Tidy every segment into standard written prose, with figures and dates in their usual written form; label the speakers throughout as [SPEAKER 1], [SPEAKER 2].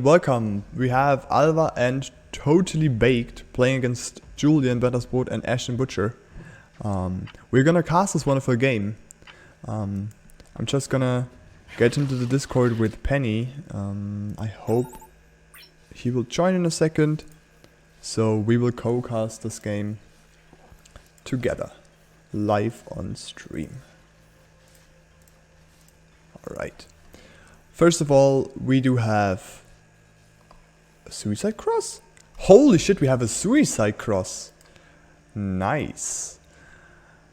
[SPEAKER 1] Welcome. We have Alva and Totally Baked playing against Julian Bendersbrot and Ashton Butcher. We're gonna cast this wonderful game. I'm just gonna get into the Discord with Penny. I hope he will join in a second. So we will co-cast this game together, live on stream. Alright. First of all, we do have a suicide cross? Holy shit, we have a suicide cross. Nice.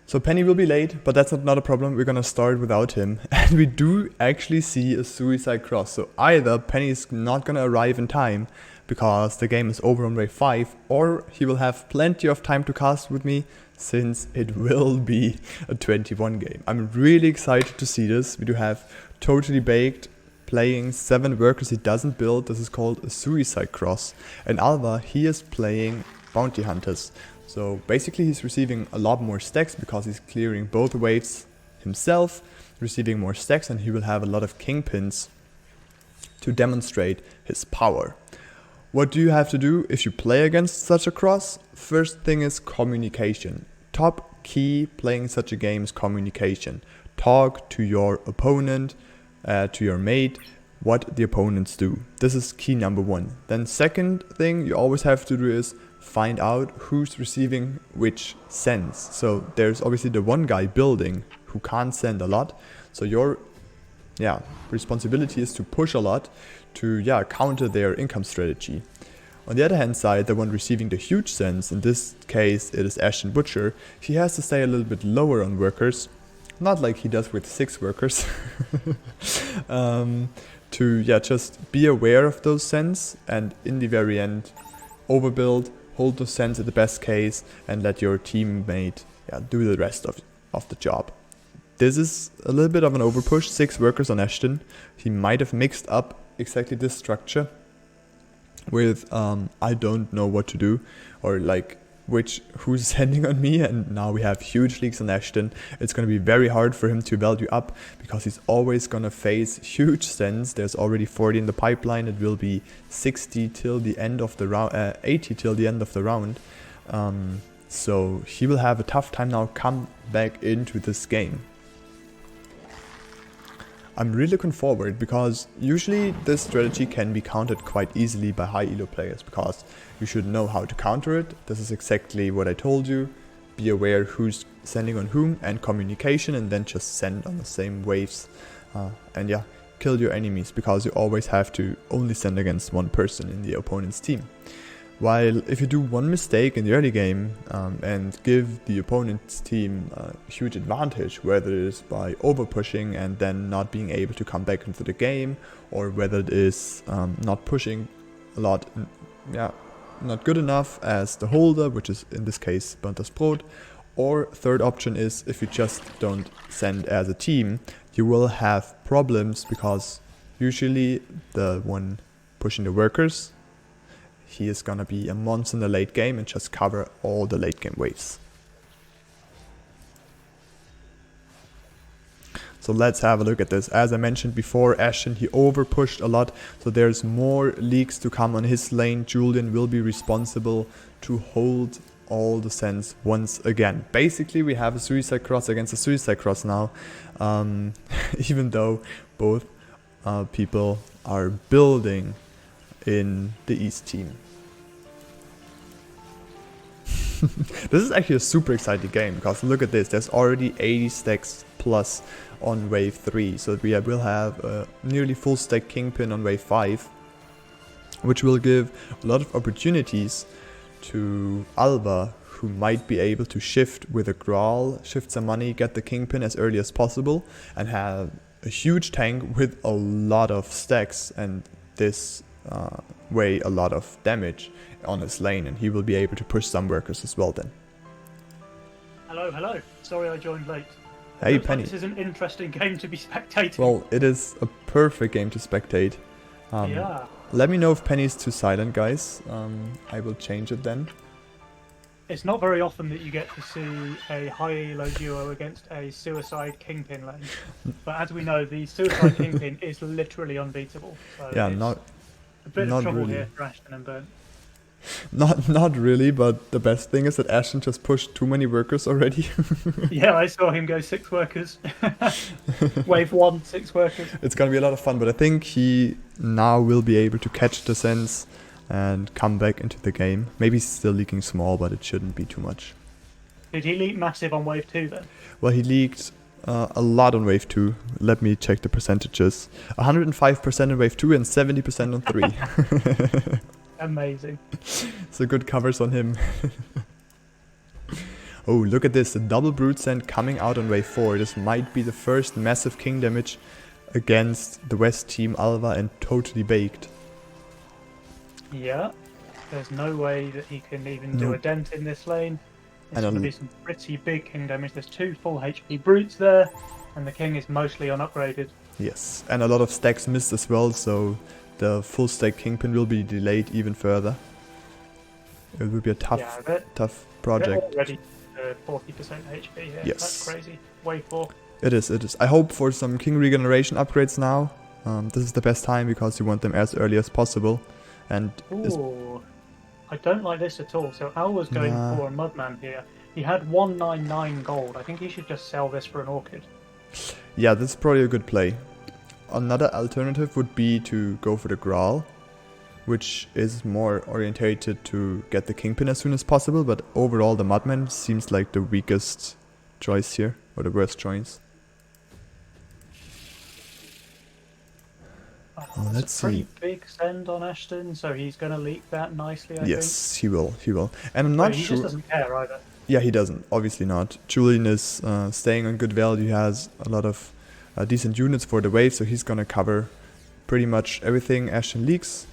[SPEAKER 1] So Penny will be late, but that's not a problem. We're gonna start without him. And we do actually see a suicide cross. So either Penny is not gonna arrive in time because the game is over on wave 5, or he will have plenty of time to cast with me since it will be a 21 game. I'm really excited to see this. We do have Totally Baked playing 7 workers he doesn't build. This is called a suicide cross. And Alva, he is playing bounty hunters. So basically he's receiving a lot more stacks because he's clearing both waves himself, receiving more stacks, and he will have a lot of kingpins to demonstrate his power. What do you have to do if you play against such a cross? First thing is communication. Top key playing such a game is communication. Talk to your opponent, to your mate, what the opponents do. This is key number 1. Then second thing you always have to do is find out who's receiving which sends. So there's obviously the one guy building who can't send a lot. So your responsibility is to push a lot to counter their income strategy. On the other hand side, the one receiving the huge sends, in this case it is Ashton Butcher, he has to stay a little bit lower on workers. Not like he does with 6 workers. To just be aware of those sends, and in the very end overbuild, hold those sends at the best case, and let your teammate do the rest of the job. This is a little bit of an overpush, 6 workers on Ashton. He might have mixed up exactly this structure with I don't know what to do, or like who's sending on me, and now we have huge leaks on Ashton. It's going to be very hard for him to value up because he's always going to face huge sends. There's already 40 in the pipeline. It will be 60 till the end of the round, 80 till the end of the round. So he will have a tough time now come back into this game. I'm really looking forward because usually this strategy can be countered quite easily by high elo players because you should know how to counter it. This is exactly what I told you. Be aware who's sending on whom and communication, and then just send on the same waves. And kill your enemies because you always have to only send against one person in the opponent's team. While if you do one mistake in the early game and give the opponent's team a huge advantage, whether it is by over pushing and then not being able to come back into the game, or whether it is not pushing a lot, not good enough as the holder, which is in this case Bendersbrot, or third option is if you just don't send as a team, you will have problems because usually the one pushing the workers, he is gonna be a monster in the late game and just cover all the late game waves. So let's have a look at this. As I mentioned before, Ashton, he over pushed a lot, so there's more leaks to come on his lane. Julian will be responsible to hold all the sends once again. Basically we have a suicide cross against a suicide cross now, even though both people are building in the East team. This is actually a super exciting game because look at this, there's already 80 stacks plus on wave 3, so we will have a nearly full stack kingpin on wave 5, which will give a lot of opportunities to Alva, who might be able to shift with a Grawl, shift some money, get the kingpin as early as possible, and have a huge tank with a lot of stacks, and this way a lot of damage on his lane, and he will be able to push some workers as well then.
[SPEAKER 2] Hello. Sorry I joined late.
[SPEAKER 1] Hey Penny.
[SPEAKER 2] This is an interesting game to be spectating.
[SPEAKER 1] Well, it is a perfect game to spectate. Let me know if Penny's too silent, guys. I will change it then.
[SPEAKER 2] It's not very often that you get to see a high elo duo against a suicide kingpin lane. But as we know, the suicide kingpin is literally unbeatable. So
[SPEAKER 1] yeah,
[SPEAKER 2] A bit of
[SPEAKER 1] Not
[SPEAKER 2] trouble
[SPEAKER 1] really.
[SPEAKER 2] here for Ashton and Burnt.
[SPEAKER 1] Not really, but the best thing is that Ashton just pushed too many workers already.
[SPEAKER 2] Yeah, I saw him go 6 workers. Wave 1, 6 workers.
[SPEAKER 1] It's gonna be a lot of fun, but I think he now will be able to catch the sense and come back into the game. Maybe he's still leaking small, but it shouldn't be too much.
[SPEAKER 2] Did he leak massive on wave 2 then?
[SPEAKER 1] Well, he leaked a lot on wave 2. Let me check the percentages. 105% on wave 2 and 70% on 3.
[SPEAKER 2] Amazing.
[SPEAKER 1] So good covers on him. Oh, look at this. The double brute send coming out on wave 4. This might be the first massive king damage against the West team Alva and totally baked.
[SPEAKER 2] Yeah. There's no way that he can even do a dent in this lane. It's going to be some pretty big king damage. There's 2 full HP brutes there, and the king is mostly unupgraded.
[SPEAKER 1] Yes, and a lot of stacks missed as well, so the full stack kingpin will be delayed even further. It will be a tough project.
[SPEAKER 2] They're already 40% HP here.
[SPEAKER 1] Yes.
[SPEAKER 2] That's crazy. Wave 4.
[SPEAKER 1] It is, it is. I hope for some king regeneration upgrades now. This is the best time because you want them as early as possible. And
[SPEAKER 2] ooh, I don't like this at all. So Al was going for a Mudman here. He had 199 gold. I think he should just sell this for an Orchid.
[SPEAKER 1] Yeah, that's probably a good play. Another alternative would be to go for the Graal, which is more orientated to get the Kingpin as soon as possible, but overall the Mudman seems like the weakest choice here, or the worst choice. Let's see.
[SPEAKER 2] Pretty big send on Ashton, so he's going to leak that nicely, I think.
[SPEAKER 1] Yes, he will, he will. And I'm not
[SPEAKER 2] he
[SPEAKER 1] sure...
[SPEAKER 2] just doesn't care either.
[SPEAKER 1] Yeah, he doesn't, obviously not. Julian is staying on good value, he has a lot of decent units for the wave, so he's gonna cover pretty much everything Ashton leaks.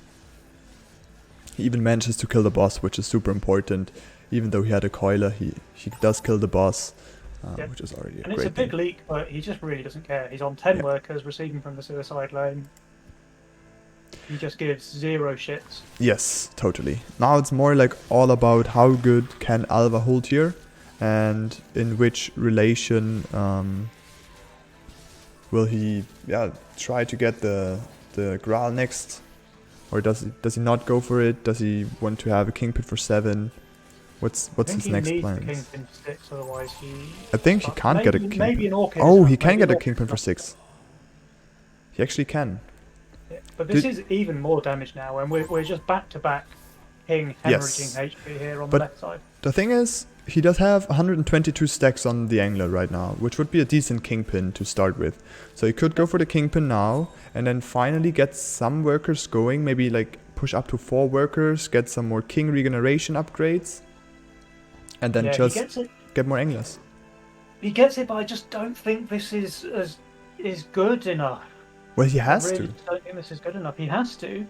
[SPEAKER 1] He even manages to kill the boss, which is super important. Even though he had a coiler, he does kill the boss, which is already a great thing.
[SPEAKER 2] And it's a big leak, but he just really doesn't care. He's on 10 workers, receiving from the suicide lane. He just gives 0 shits.
[SPEAKER 1] Yes, totally. Now it's more like all about how good can Alva hold here, and in which relation will he try to get the Graal next, or does he not go for it? Does he want to have a Kingpin for 7? What's his next plan?
[SPEAKER 2] Kingpin for 6, otherwise
[SPEAKER 1] I think he can't get a Kingpin.
[SPEAKER 2] Maybe an Orchid.
[SPEAKER 1] Oh, he can get a Kingpin for 6. He actually can.
[SPEAKER 2] Yeah, but this is even more damage now, and we're just back to back King hemorrhaging HP here on the left side.
[SPEAKER 1] The thing is, he does have 122 stacks on the Angler right now, which would be a decent Kingpin to start with. So he could go for the Kingpin now, and then finally get some workers going, maybe like push up to 4 workers, get some more King regeneration upgrades, and then just get more Anglers.
[SPEAKER 2] He gets it, but I just don't think this is good enough.
[SPEAKER 1] Well, he has
[SPEAKER 2] I
[SPEAKER 1] to.
[SPEAKER 2] don't think this is good enough. He has to,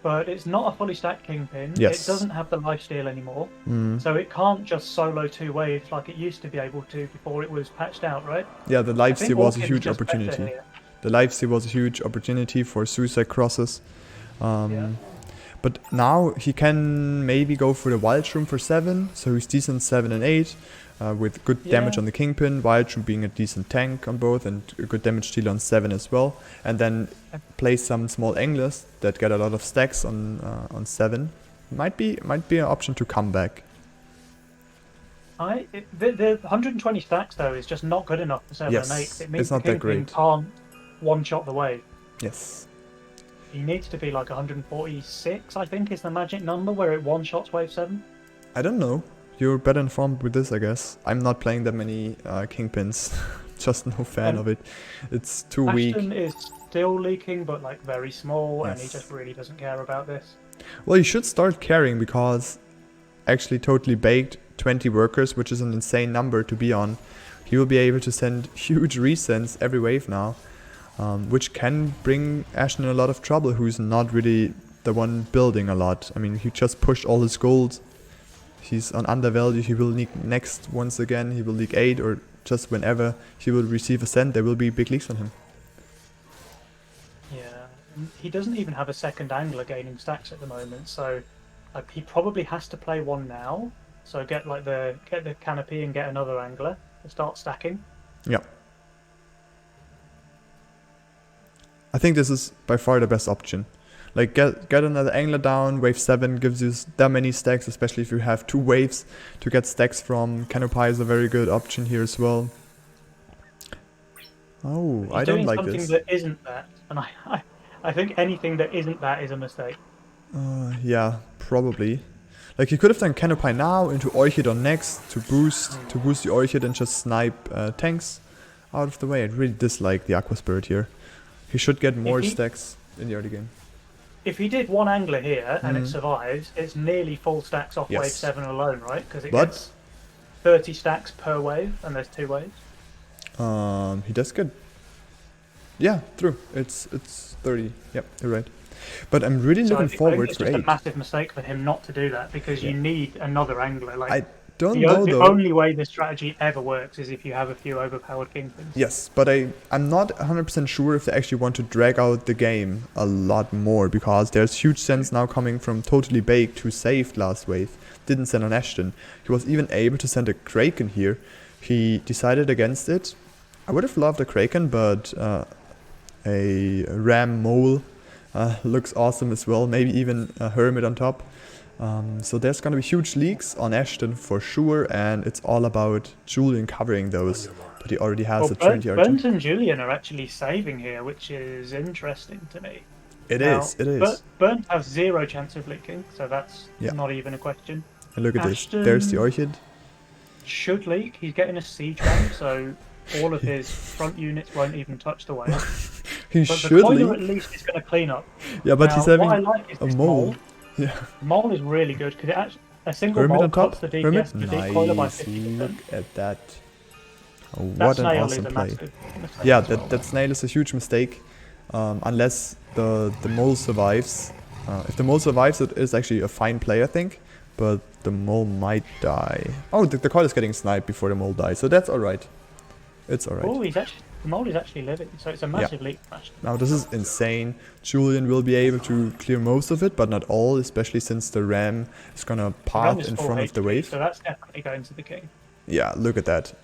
[SPEAKER 2] but it's not a fully stacked Kingpin.
[SPEAKER 1] Yes.
[SPEAKER 2] It doesn't have the lifesteal anymore, so it can't just solo 2 waves like it used to be able to before it was patched out, right?
[SPEAKER 1] Yeah, the lifesteal was a huge opportunity. The lifesteal was a huge opportunity for suicide crosses. But now he can maybe go for the Wild Shroom for 7, so he's decent 7 and 8. With good damage on the Kingpin, Wild Shroom being a decent tank on both, and a good damage deal on 7 as well. And then play some small Anglers that get a lot of stacks on 7. Might be an option to come back.
[SPEAKER 2] The 120 stacks though is just not good enough for 7 and 8. It means
[SPEAKER 1] it's not
[SPEAKER 2] the
[SPEAKER 1] that
[SPEAKER 2] Kingpin
[SPEAKER 1] great.
[SPEAKER 2] can't one-shot the wave.
[SPEAKER 1] Yes.
[SPEAKER 2] He needs to be like 146, I think, is the magic number where it one-shots wave 7.
[SPEAKER 1] I don't know. You're better informed with this, I guess. I'm not playing that many Kingpins. Just no fan of it. It's too weak.
[SPEAKER 2] Ashton is still leaking, but like very small, and he just really doesn't care about this.
[SPEAKER 1] Well, you should start caring, because actually totally baked 20 workers, which is an insane number to be on. He will be able to send huge resends every wave now, which can bring Ashton in a lot of trouble, who's not really the one building a lot. I mean, he just pushed all his gold. He's on undervalue. He will leak next once again. He will leak 8, or just whenever he will receive a send, there will be big leaks on him.
[SPEAKER 2] Yeah, he doesn't even have a second Angler gaining stacks at the moment, so he probably has to play one now. So get the canopy and get another Angler and start stacking.
[SPEAKER 1] Yeah. I think this is by far the best option. Like get another angler down. Wave 7 gives you that many stacks, especially if you have 2 waves to get stacks from. Canopy is a very good option here as well. Oh, I don't like
[SPEAKER 2] something
[SPEAKER 1] this.
[SPEAKER 2] that isn't that, and I think anything that isn't that is a mistake.
[SPEAKER 1] Yeah, probably. Like he could have done Canopy now into Orchid on next to boost the Orchid and just snipe tanks out of the way. I really dislike the Aqua Spirit here. He should get more stacks in the early game.
[SPEAKER 2] If he did one angler here and it survives, it's nearly full stacks off wave 7 alone, right? Because it gets 30 stacks per wave, and there's 2 waves.
[SPEAKER 1] He does good. Yeah, true. It's 30. Yep, you're right. But I'm really looking forward
[SPEAKER 2] it's
[SPEAKER 1] for
[SPEAKER 2] just
[SPEAKER 1] 8.
[SPEAKER 2] a massive mistake for him not to do that, because you need another angler. Like
[SPEAKER 1] I don't know
[SPEAKER 2] the
[SPEAKER 1] though.
[SPEAKER 2] only way this strategy ever works is if you have a few overpowered kingpins.
[SPEAKER 1] Yes, but I'm not 100% sure if they actually want to drag out the game a lot more, because there's huge sense now coming from Totally Baked, who saved last wave, didn't send on Ashton. He was even able to send a Kraken here. He decided against it. I would have loved a Kraken, but a Ram Mole looks awesome as well, maybe even a Hermit on top. So there's gonna be huge leaks on Ashton for sure, and it's all about Julian covering those. But he already has a Trinity Archer.
[SPEAKER 2] Burnt and Julian are actually saving here, which is interesting to me.
[SPEAKER 1] It is.
[SPEAKER 2] Burnt has 0 chance of leaking, so that's not even a question.
[SPEAKER 1] And look at Ashton, this. There's the Orchid.
[SPEAKER 2] Should leak. He's getting a siege ramp, so all of his front units won't even touch the wave.
[SPEAKER 1] He
[SPEAKER 2] but
[SPEAKER 1] should
[SPEAKER 2] the
[SPEAKER 1] leak.
[SPEAKER 2] at least is going to clean up.
[SPEAKER 1] Yeah, but
[SPEAKER 2] now,
[SPEAKER 1] he's having
[SPEAKER 2] what I like is
[SPEAKER 1] a
[SPEAKER 2] this
[SPEAKER 1] mole. Yeah.
[SPEAKER 2] Mole is really good because it actually a single
[SPEAKER 1] Hermit
[SPEAKER 2] mole
[SPEAKER 1] on top.
[SPEAKER 2] cuts the DPS
[SPEAKER 1] Hermit.
[SPEAKER 2] of the decoiler by 50%.
[SPEAKER 1] Look at that. Oh, what an awesome play. Yeah, that snail is a huge mistake. Unless the mole survives. If the mole survives, it is actually a fine play, I think. But the mole might die. Oh, the coil is getting sniped before the mole dies, so that's alright. It's alright.
[SPEAKER 2] Oh, the mole is actually living, so it's a massive leak from Ashton.
[SPEAKER 1] Now this is insane. Julian will be able to clear most of it, but not all, especially since the Ram is gonna path in front of the wave.
[SPEAKER 2] So that's definitely going to the king.
[SPEAKER 1] Yeah, look at that.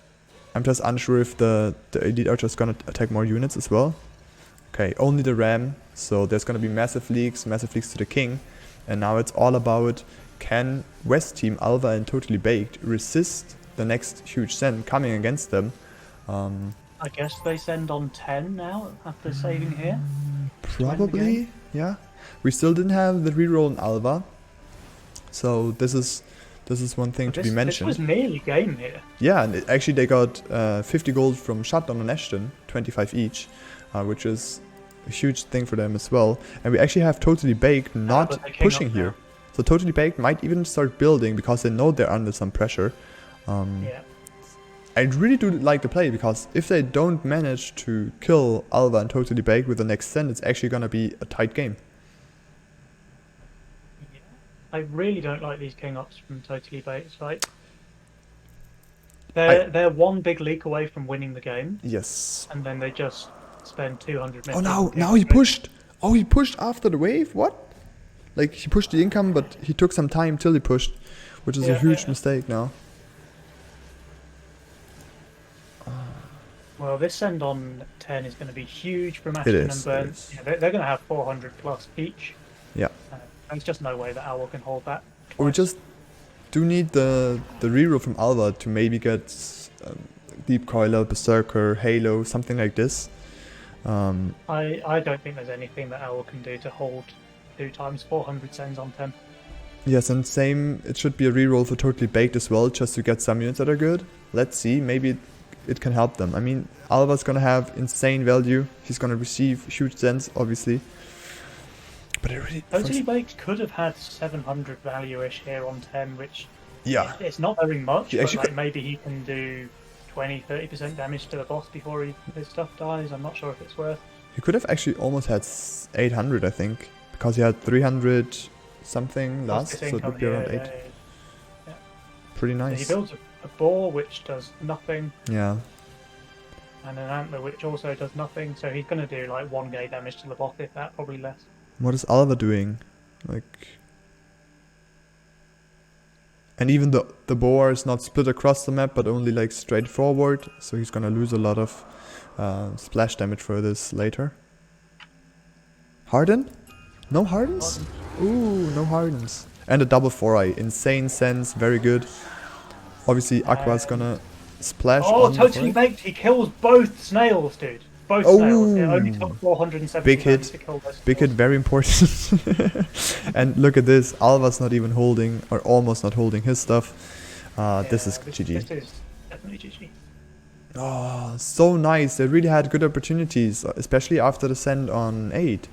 [SPEAKER 1] I'm just unsure if the Elite Archer is gonna attack more units as well. Okay, only the Ram, so there's gonna be massive leaks to the king. And now it's all about, can West Team, Alva and Totally Baked resist the next huge send coming against them?
[SPEAKER 2] I guess they send on 10 now after saving here.
[SPEAKER 1] Probably, yeah. We still didn't have the reroll in Alva, so this is one thing to be mentioned.
[SPEAKER 2] This was nearly game here.
[SPEAKER 1] Yeah, and actually they got 50 gold from Shutdown and Ashton, 25 each, which is a huge thing for them as well. And we actually have Totally Baked not pushing here. So Totally Baked might even start building because they know they're under some pressure.
[SPEAKER 2] Yeah.
[SPEAKER 1] I really do like the play, because if they don't manage to kill Alva and Totally Baked with the next send, it's actually gonna be a tight game.
[SPEAKER 2] Yeah. I really don't like these king ups from Totally Baked. Like, they're one big leak away from winning the game.
[SPEAKER 1] Yes.
[SPEAKER 2] And then they just spend 200 minutes.
[SPEAKER 1] Oh, now he pushed. Oh, he pushed after the wave? What? Like, he pushed the income, but he took some time till he pushed, which is a huge mistake now.
[SPEAKER 2] Well, this send on 10 is going to be huge from Ashton and Burnt. Yeah, they're going to have 400 plus each.
[SPEAKER 1] Yeah.
[SPEAKER 2] There's just no way that Owl can hold that.
[SPEAKER 1] Or we just do need the reroll from Alva to maybe get Deep Coiler, Berserker, Halo, something like this.
[SPEAKER 2] I don't think there's anything that Owl can do to hold 2 times 400 sends on 10.
[SPEAKER 1] Yes, and same, it should be a reroll for Totally Baked as well, just to get some units that are good. Let's see, maybe it can help them. I mean, Alva's gonna have insane value. He's gonna receive huge sends, obviously. But it really...
[SPEAKER 2] Totally Baked could have had 700 value-ish here on 10, which...
[SPEAKER 1] Yeah.
[SPEAKER 2] It's not very much, but like,
[SPEAKER 1] could...
[SPEAKER 2] maybe he can do 20-30% damage to the boss before his stuff dies. I'm not sure if it's worth.
[SPEAKER 1] He could have actually almost had 800, I think. Because he had 300 something last, so it would be around 8.
[SPEAKER 2] Yeah.
[SPEAKER 1] Pretty nice.
[SPEAKER 2] So he builds a boar which does nothing.
[SPEAKER 1] Yeah.
[SPEAKER 2] And an antler which also does nothing, so he's going to do like 1k damage to the boss, if that, probably less.
[SPEAKER 1] What is Alva doing? Like... And even the boar is not split across the map, but only like straight forward, so he's gonna lose a lot of splash damage for this later. Harden? No hardens? Ooh, no hardens. And a double 4-eye. Insane sense, very good. Obviously, Aqua's gonna splash
[SPEAKER 2] Oh,
[SPEAKER 1] on the
[SPEAKER 2] totally
[SPEAKER 1] 4-eye.
[SPEAKER 2] baked. He kills both snails, dude. Both snails. It only
[SPEAKER 1] Oh,
[SPEAKER 2] took 470
[SPEAKER 1] big
[SPEAKER 2] damage
[SPEAKER 1] hit.
[SPEAKER 2] to kill those
[SPEAKER 1] Big hit,
[SPEAKER 2] snails.
[SPEAKER 1] very important. And look at this. Alva's not even holding, or almost not holding his stuff. This is
[SPEAKER 2] This
[SPEAKER 1] GG.
[SPEAKER 2] is definitely GG.
[SPEAKER 1] Oh, so nice. They really had good opportunities, especially after the send on 8.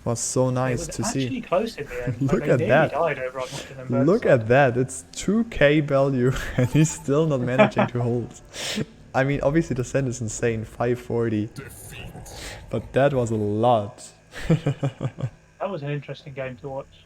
[SPEAKER 1] Was so
[SPEAKER 2] It
[SPEAKER 1] nice
[SPEAKER 2] was
[SPEAKER 1] to see.
[SPEAKER 2] actually close in the end.
[SPEAKER 1] Look
[SPEAKER 2] Like, they
[SPEAKER 1] at
[SPEAKER 2] nearly
[SPEAKER 1] that.
[SPEAKER 2] died over on Austin and
[SPEAKER 1] Look
[SPEAKER 2] Burnside.
[SPEAKER 1] at that. It's 2k value and he's still not managing to hold. I mean, obviously the send is insane, 540. But that was a lot.
[SPEAKER 2] That was an interesting game to watch.